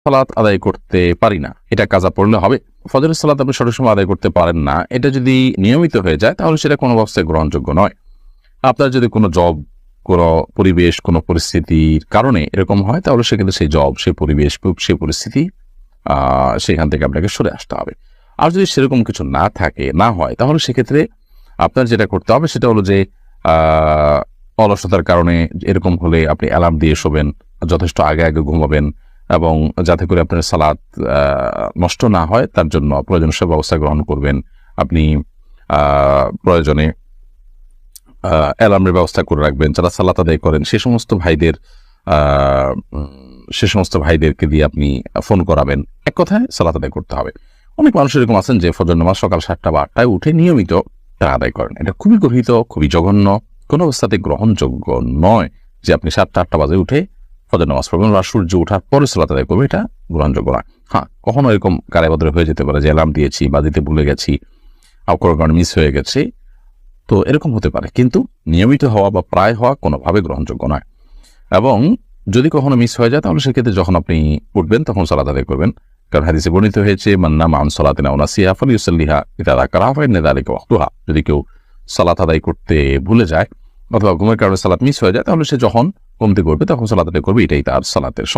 সালাত আদায় করতে পারি না, এটা কাজা পড়লে হবে? ফজরের সালাত আপনি সঠিক সময় আদায় করতে পারেন না, এটা যদি নিয়মিত হয়ে যায় তাহলে সেটা কোনো অবস্থায় গ্রহণযোগ্য নয়। আপনার যদি কোনো জব, কোনো পরিবেশ, কোনো পরিস্থিতির কারণে এরকম হয় তাহলে সেক্ষেত্রে সেই জব, সেই পরিবেশ, সেই পরিস্থিতি সেখান থেকে আপনাকে সরে আসতে হবে। আর যদি সেরকম কিছু না হয় তাহলে সেক্ষেত্রে আপনার যেটা করতে হবে সেটা হলো যে অলসতার কারণে এরকম হলে আপনি অ্যালার্ম দিয়ে শোবেন, যথেষ্ট আগে ঘুমাবেন এবং যাতে করে আপনার সালাত নষ্ট না হয় তার জন্য প্রয়োজনীয় সব ব্যবস্থা গ্রহণ করবেন। আপনি প্রয়োজনে অ্যালার্মের ব্যবস্থা করে রাখবেন। যারা সালাত আদায় করেন সে সমস্ত ভাইদেরকে দিয়ে আপনি ফোন করাবেন। এক কথায় সালাত আদায় করতে হবে। অনেক মানুষ এরকম আছেন যে ফজর নামাজ সকাল 7টা বা 8টায় উঠে নিয়মিত তারা আদায় করেন। এটা খুবই গর্হিত, খুবই জঘন্য, কোনো অবস্থাতে গ্রহণযোগ্য নয় যে আপনি 7টা-8টা বাজে উঠে ফজর নামাজ পড়বেন বা সূর্য ওঠার পরে সালাত আদায় করবে, এটা গ্রহণযোগ্য নয়। হ্যাঁ, কখনো এরকম কারাবদরে হয়ে যেতে পারে যে অ্যালার্ম দিয়েছি বা দিতে ভুলে গেছি, কোনো কারণে মিস হয়ে গেছে, তো এরকম হতে পারে। কিন্তু নিয়মিত হওয়া বা প্রায় হওয়া কোনোভাবে গ্রহণযোগ্য নয়। এবং যদি কখনো মিস হয়ে যায় তাহলে সেক্ষেত্রে যখন আপনি উঠবেন তখন সালাত আদায় করবেন। কারণ হাদিসে বর্ণিত হয়েছে, মান নামা আন সালাতিন আও নাসিহা ফালিউসাল্লিহা ইযা যাকারাহা ফাইন্না যালিকা ওয়াক্তুহা। যদি কেউ সালাত আদায় করতে ভুলে যায় অথবা ঘুমের কারণে সালাত মিস হয়ে যায় তাহলে সে যখন ঘুম থেকে উঠবে তখন সালাত আদায় করবে, এটাই তার সালাতের